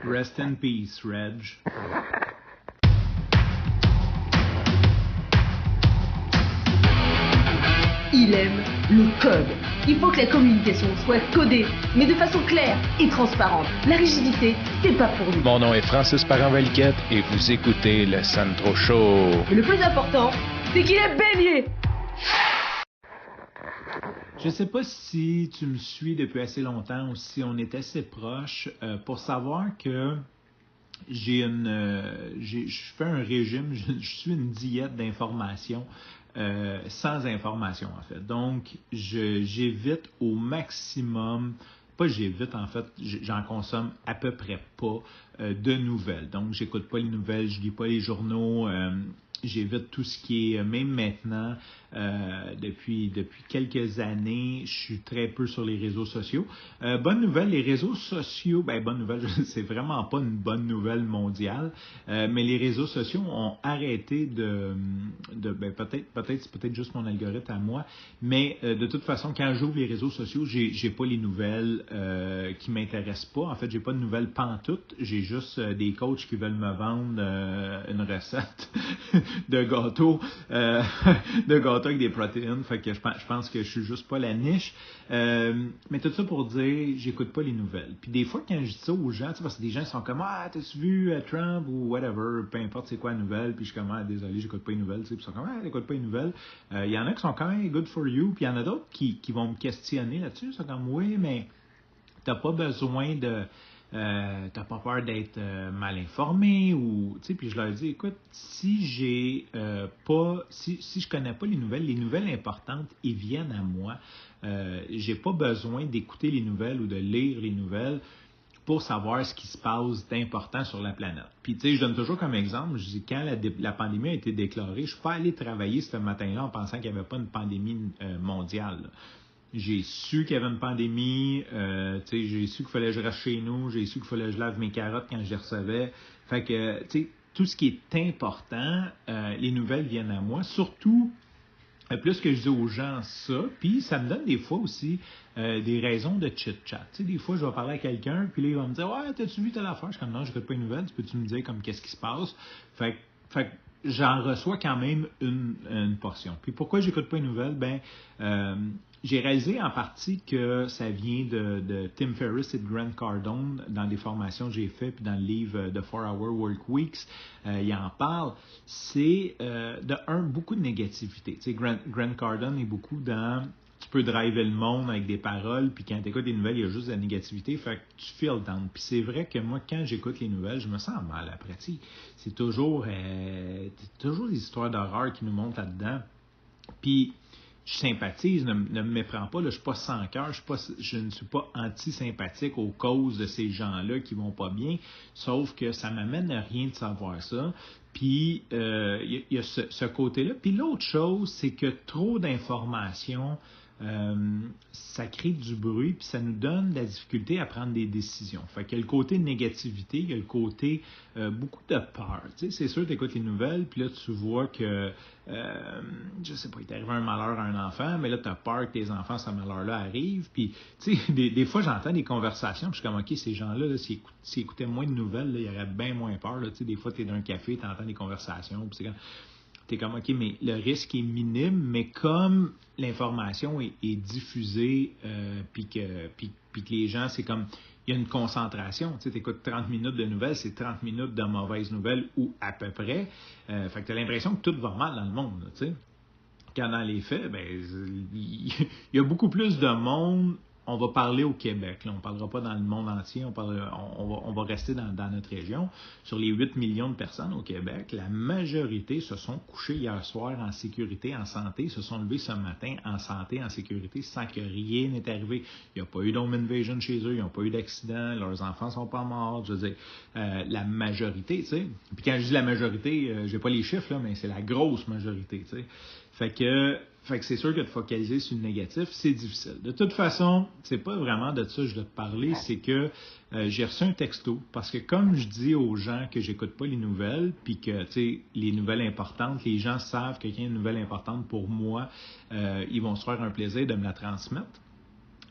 Rest in peace, Reg. Il aime le code. Il faut que la communication soit codée, mais de façon claire et transparente. La rigidité, c'est pas pour nous. Mon nom est Francis Parent-Valquette et vous écoutez le Sandro Show. Mais le plus important, c'est qu'il est bélier. Je sais pas si tu me suis depuis assez longtemps ou si on est assez proche pour savoir que je fais un régime, je suis une diète d'information. Sans information en fait. Donc, j'évite au maximum, pas j'évite en fait, j'en consomme à peu près pas de nouvelles. Donc, j'écoute pas les nouvelles, je lis pas les journaux, j'évite tout ce qui est, même maintenant, depuis quelques années, je suis très peu sur les réseaux sociaux. Bonne nouvelle, les réseaux sociaux, bonne nouvelle, c'est vraiment pas une bonne nouvelle mondiale, mais les réseaux sociaux ont arrêté peut-être c'est peut-être juste mon algorithme à moi, mais de toute façon, quand j'ouvre les réseaux sociaux, j'ai pas les nouvelles qui m'intéressent pas. En fait, j'ai pas de nouvelles pantoute, j'ai juste des coachs qui veulent me vendre une recette de gâteau avec des protéines. Fait que je pense que je suis juste pas la niche. Mais tout ça pour dire, j'écoute pas les nouvelles. Puis des fois, quand je dis ça aux gens, parce que des gens sont comme t'as-tu vu Trump ou whatever, peu importe c'est quoi la nouvelle, puis je suis comme désolé, j'écoute pas les nouvelles, puis ils sont comme t'écoutes pas les nouvelles. Il y en a qui sont quand même good for you, puis il y en a d'autres qui vont me questionner là-dessus. Ils sont comme oui, mais t'as pas besoin de t'as pas peur d'être mal informé ou tu sais, puis je leur dis écoute, si je connais pas les nouvelles importantes, ils viennent à moi. J'ai pas besoin d'écouter les nouvelles ou de lire les nouvelles pour savoir ce qui se passe d'important sur la planète. Puis, tu sais, je donne toujours comme exemple, je dis, quand la pandémie a été déclarée, je suis pas allé travailler ce matin-là en pensant qu'il n'y avait pas une pandémie mondiale, là. J'ai su qu'il y avait une pandémie, j'ai su qu'il fallait que je reste chez nous, j'ai su qu'il fallait que je lave mes carottes quand je les recevais. Fait que, tu sais, tout ce qui est important, les nouvelles viennent à moi, surtout plus que je dis aux gens ça, puis ça me donne des fois aussi des raisons de chit-chat. Tu sais, des fois, je vais parler à quelqu'un, puis là, il va me dire « Ouais, t'as-tu vu telle affaire? » Je suis comme « Non, j'écoute pas les nouvelles, peux-tu me dire comme qu'est-ce qui se passe? » Fait que j'en reçois quand même une portion. Puis pourquoi j'écoute pas les nouvelles? J'ai réalisé en partie que ça vient de Tim Ferriss et de Grant Cardone dans des formations que j'ai faites, puis dans le livre The 4-Hour Work Weeks, il en parle. C'est beaucoup de négativité. Tu sais, Grant Cardone est beaucoup dans tu peux driver le monde avec des paroles, puis quand tu écoutes les nouvelles, il y a juste de la négativité, fait que tu feel down. Puis c'est vrai que moi, quand j'écoute les nouvelles, je me sens mal après. C'est toujours des histoires d'horreur qui nous montent là-dedans. Puis je sympathise, ne me méprends pas, là, je ne suis pas sans cœur, je ne suis pas anti-sympathique aux causes de ces gens-là qui vont pas bien, sauf que ça m'amène à rien de savoir ça. Puis, il y a ce côté-là. Puis l'autre chose, c'est que trop d'informations, ça crée du bruit, puis ça nous donne de la difficulté à prendre des décisions. Fait qu'il y a le côté négativité, il y a le côté beaucoup de peur. Tu sais, c'est sûr, tu écoutes les nouvelles, puis là, tu vois que, je sais pas, il t'est arrivé un malheur à un enfant, mais là, tu as peur que tes enfants, ce malheur-là arrive. Puis, tu sais, des fois, j'entends des conversations, puis je suis comme, OK, ces gens-là, là, s'ils écoutaient moins de nouvelles, là, ils auraient bien moins peur. Là. Tu sais, des fois, tu es dans un café, tu entends des conversations, puis c'est comme... T'es comme, OK, mais le risque est minime, mais comme l'information est diffusée, puis que les gens, c'est comme, il y a une concentration. Tu sais, écoutes 30 minutes de nouvelles, c'est 30 minutes de mauvaises nouvelles, ou à peu près. Fait que tu as l'impression que tout va mal dans le monde, tu sais. Quand dans les faits, il y a beaucoup plus de monde. On va parler au Québec. Là. On ne parlera pas dans le monde entier. On va rester dans notre région. Sur les 8 millions de personnes au Québec, la majorité se sont couchés hier soir en sécurité, en santé, se sont levés ce matin en santé, en sécurité, sans que rien n'ait arrivé. Il n'y a pas eu d'home invasion chez eux, ils n'ont pas eu d'accident, leurs enfants ne sont pas morts. Je veux dire, la majorité, tu sais. Puis quand je dis la majorité, j'ai pas les chiffres, là, mais c'est la grosse majorité, tu sais. Fait que c'est sûr que de focaliser sur le négatif, c'est difficile. De toute façon, c'est pas vraiment de ça que je veux te parler, c'est que j'ai reçu un texto, parce que comme je dis aux gens que j'écoute pas les nouvelles, puis que, tu sais, les nouvelles importantes, les gens savent que quand il y a une nouvelle importante pour moi, ils vont se faire un plaisir de me la transmettre.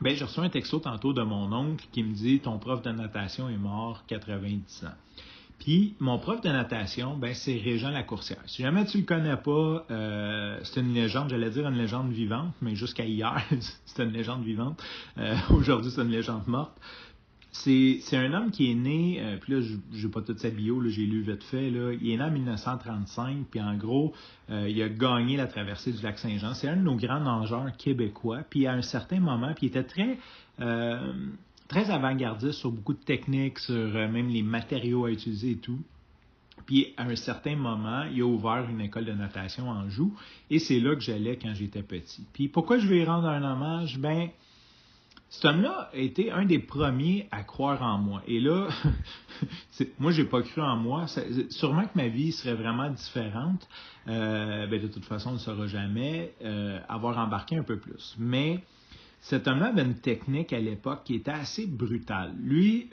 Ben, j'ai reçu un texto tantôt de mon oncle qui me dit « Ton prof de natation est mort, 90 ans. » Puis, mon prof de natation, ben, c'est Régent Lacourcière. Si jamais tu le connais pas, c'est une légende, j'allais dire une légende vivante, mais jusqu'à hier, c'était une légende vivante. Aujourd'hui, c'est une légende morte. C'est un homme qui est né, puis là, je n'ai pas toute sa bio, là, j'ai lu vite fait, là, il est né en 1935, puis en gros, il a gagné la traversée du lac Saint-Jean. C'est un de nos grands nageurs québécois, puis à un certain moment, puis il était très avant-gardiste sur beaucoup de techniques, sur même les matériaux à utiliser et tout. Puis à un certain moment, il a ouvert une école de natation en Joux, et c'est là que j'allais quand j'étais petit. Puis pourquoi je vais y rendre un hommage? Ben, cet homme-là a été un des premiers à croire en moi. Et là, moi, j'ai pas cru en moi. Sûrement que ma vie serait vraiment différente. Ben, de toute façon, on ne le saura jamais. Avoir embarqué un peu plus. Mais cet homme-là avait une technique à l'époque qui était assez brutale. Lui,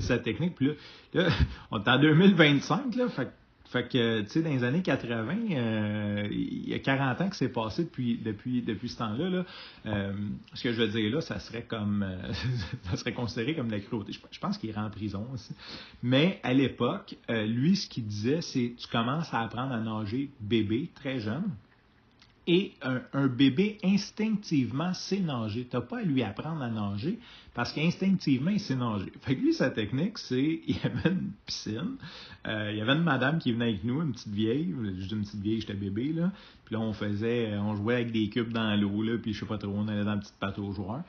sa technique, puis là, on est en 2025, là, fait que, tu sais, dans les années 80, il y a 40 ans que c'est passé depuis ce temps-là. Là. Ce que je veux dire là, ça serait considéré comme de la cruauté. Je pense qu'il est en prison aussi. Mais à l'époque, lui, ce qu'il disait, c'est tu commences à apprendre à nager bébé, très jeune. Et un bébé, instinctivement, sait nager. Tu n'as pas à lui apprendre à nager parce qu'instinctivement, il sait nager. Fait que lui, sa technique, c'est, il y avait une piscine, il y avait une madame qui venait avec nous, une petite vieille, je dis une petite vieille, j'étais bébé, là. Puis là, on jouait avec des cubes dans l'eau, là, puis je sais pas trop, on allait dans une petite patte aux joueurs.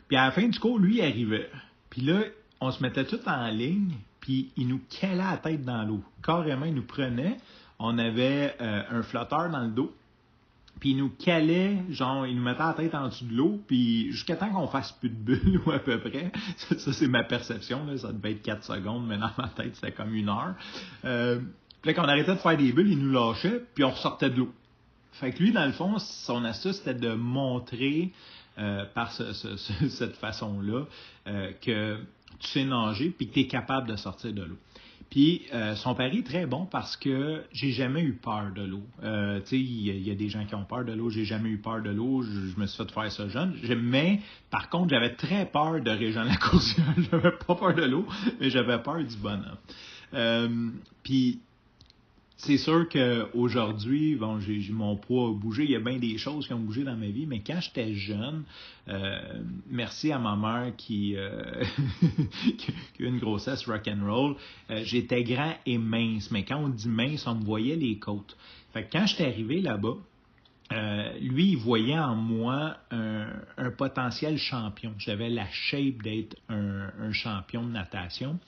Puis à la fin du cours, lui, il arrivait. Puis là, on se mettait tout en ligne, puis il nous calait la tête dans l'eau. Carrément, il nous prenait, on avait un flotteur dans le dos, puis il nous calait, genre, il nous mettait la tête en dessous de l'eau, puis jusqu'à temps qu'on fasse plus de bulles, ou à peu près. Ça c'est ma perception, là, ça devait être 4 secondes, mais dans ma tête, c'était comme 1 heure. Puis là, quand on arrêtait de faire des bulles, il nous lâchait, puis on ressortait de l'eau. Fait que lui, dans le fond, son astuce, c'était de montrer, par cette façon-là, que tu sais nager, puis que tu es capable de sortir de l'eau. Puis son pari est très bon parce que j'ai jamais eu peur de l'eau. Tu sais, il y a des gens qui ont peur de l'eau, j'ai jamais eu peur de l'eau, je me suis fait faire ça jeune. Mais par contre, j'avais très peur de Régent Lacourcière. J'avais pas peur de l'eau, mais j'avais peur du bonhomme. Puis c'est sûr qu'aujourd'hui, bon, mon poids a bougé, il y a bien des choses qui ont bougé dans ma vie, mais quand j'étais jeune, merci à ma mère qui a eu une grossesse rock'n'roll, j'étais grand et mince, mais quand on dit mince, on me voyait les côtes. Fait que quand j'étais arrivé là-bas, lui, il voyait en moi un potentiel champion. J'avais la shape d'être un champion de natation.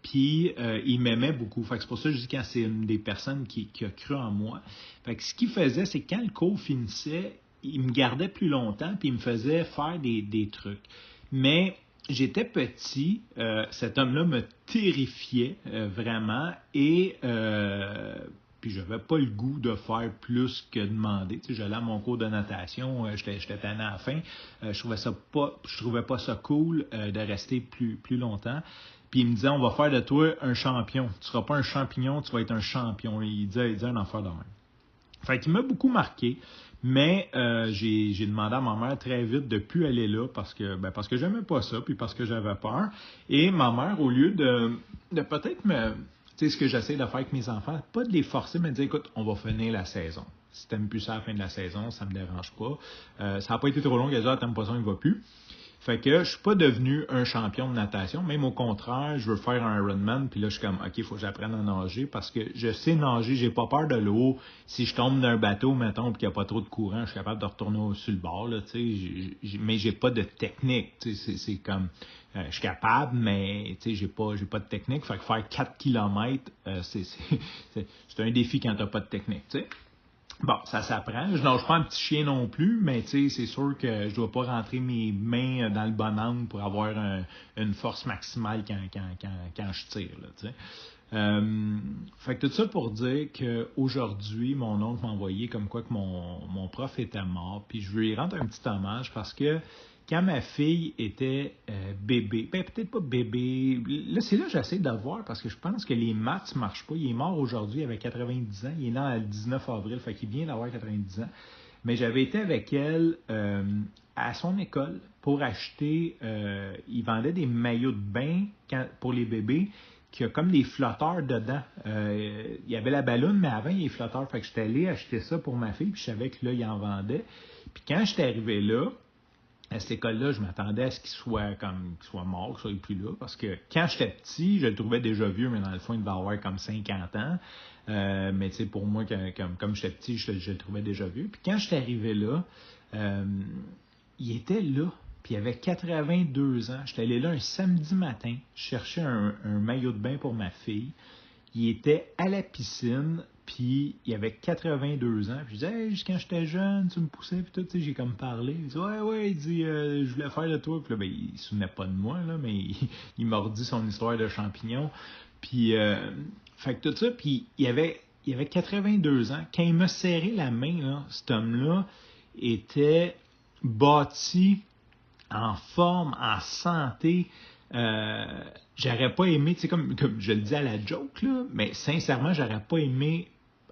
Puis, il m'aimait beaucoup. Fait que c'est pour ça que je dis quand c'est une des personnes qui a cru en moi. Fait que ce qu'il faisait, c'est que quand le cours finissait, il me gardait plus longtemps puis il me faisait faire des trucs. Mais j'étais petit, cet homme-là me terrifiait vraiment et puis j'avais pas le goût de faire plus que demander. Tu sais, j'allais à mon cours de natation, j'étais tanné à la fin. Je trouvais pas ça cool de rester plus longtemps. Puis il me disait, on va faire de toi un champion. Tu seras pas un champignon, tu vas être un champion. Il disait un affaire de même. Fait qu'il m'a beaucoup marqué. Mais j'ai demandé à ma mère très vite de plus aller là parce que j'aimais pas ça, puis parce que j'avais peur. Et ma mère, au lieu de peut-être tu sais, ce que j'essaie de faire avec mes enfants, pas de les forcer, mais de dire, écoute, on va finir la saison. Si t'aimes plus ça à la fin de la saison, ça me dérange pas. Ça n'a pas été trop long, elle a dit, t'aimes pas ça, il va plus. Fait que je suis pas devenu un champion de natation, même au contraire, je veux faire un Ironman, puis là je suis comme OK, il faut que j'apprenne à nager parce que je sais nager, j'ai pas peur de l'eau. Si je tombe d'un bateau, mettons, puis qu'il n'y a pas trop de courant, je suis capable de retourner sur le bord, là, tu sais, mais j'ai pas de technique, tu sais, c'est comme je suis capable, mais tu sais, j'ai pas de technique, fait que faire 4 km, c'est un défi quand t'as pas de technique, tu sais. Bon, ça s'apprend. Je nage pas un petit chien non plus, mais tu sais, c'est sûr que je dois pas rentrer mes mains dans le bon angle pour avoir une force maximale quand je tire, là, tu sais. Fait que tout ça pour dire qu'aujourd'hui, mon oncle m'a envoyé comme quoi que mon prof était mort, puis je veux lui rendre un petit hommage parce que quand ma fille était bébé, ben peut-être pas bébé, là c'est là que j'essaie de voir parce que je pense que les maths ne marchent pas. Il est mort aujourd'hui avec 90 ans, il est né le 19 avril, fait qu'il vient d'avoir 90 ans. Mais j'avais été avec elle à son école pour acheter, il vendait des maillots de bain pour les bébés qui a comme des flotteurs dedans. Il y avait la balloune, mais avant, il y a les flotteurs. Fait que j'étais allé acheter ça pour ma fille, puis je savais que là, il en vendait. Puis quand j'étais arrivé là, à cette école-là, je m'attendais à ce qu'il soit mort, qu'il soit plus là, parce que quand j'étais petit, je le trouvais déjà vieux, mais dans le fond, il devait avoir comme 50 ans. Mais tu sais, pour moi, comme j'étais petit, je le trouvais déjà vieux. Puis quand j'étais arrivé là, il était là, puis il avait 82 ans. J'étais allé là un samedi matin, je cherchais un maillot de bain pour ma fille. Il était à la piscine, puis il avait 82 ans. Puis je disais, hey, quand j'étais jeune, tu me poussais, puis tout, tu sais, j'ai comme parlé. Il dit, ouais, il dit, je voulais faire de toi. Puis là, ben, il se souvenait pas de moi, là, mais il m'a redit son histoire de champignons. Puis, fait que tout ça, puis il avait 82 ans. Quand il m'a serré la main, là, cet homme-là était bâti, en forme, en santé. J'aurais pas aimé, tu sais, comme je le dis à la joke, là, mais sincèrement, j'aurais pas aimé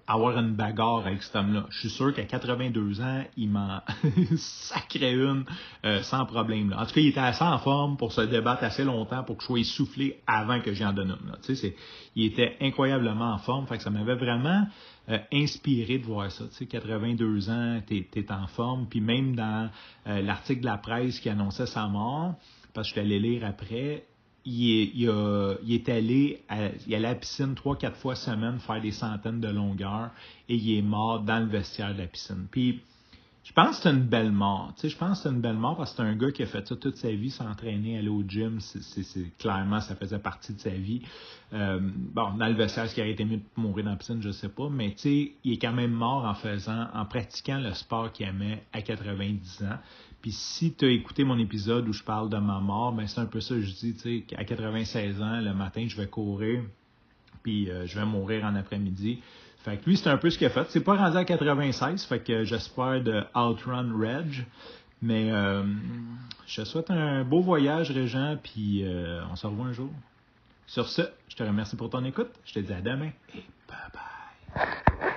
avoir une bagarre avec cet homme-là. Je suis sûr qu'à 82 ans, il m'en sacrait une sans problème. Là. En tout cas, il était assez en forme pour se débattre assez longtemps pour que je sois essoufflé avant que j'y en donne une. Là. Tu sais, il était incroyablement en forme, fait que ça m'avait vraiment inspiré de voir ça. Tu sais, 82 ans, t'es en forme. Puis même dans l'article de la presse qui annonçait sa mort, parce que je suis allé lire après, il est allé à la piscine 3-4 fois semaine faire des centaines de longueurs et il est mort dans le vestiaire de la piscine. Puis, je pense que c'est une belle mort. Tu sais, je pense que c'est une belle mort parce que c'est un gars qui a fait ça toute sa vie, s'entraîner, aller au gym. Clairement, ça faisait partie de sa vie. Dans le vestiaire, est-ce qu'il aurait été mieux de mourir dans la piscine, je sais pas. Mais tu sais, il est quand même mort en pratiquant le sport qu'il aimait à 90 ans. Puis si tu as écouté mon épisode où je parle de ma mort, ben c'est un peu ça que je dis, tu sais, à 96 ans, le matin, je vais courir, puis je vais mourir en après-midi. Fait que lui, c'est un peu ce qu'il a fait. C'est pas rendu à 96, fait que j'espère de Outrun Reg. Mais je te souhaite un beau voyage, Régent, puis on se revoit un jour. Sur ce, je te remercie pour ton écoute. Je te dis à demain et bye bye.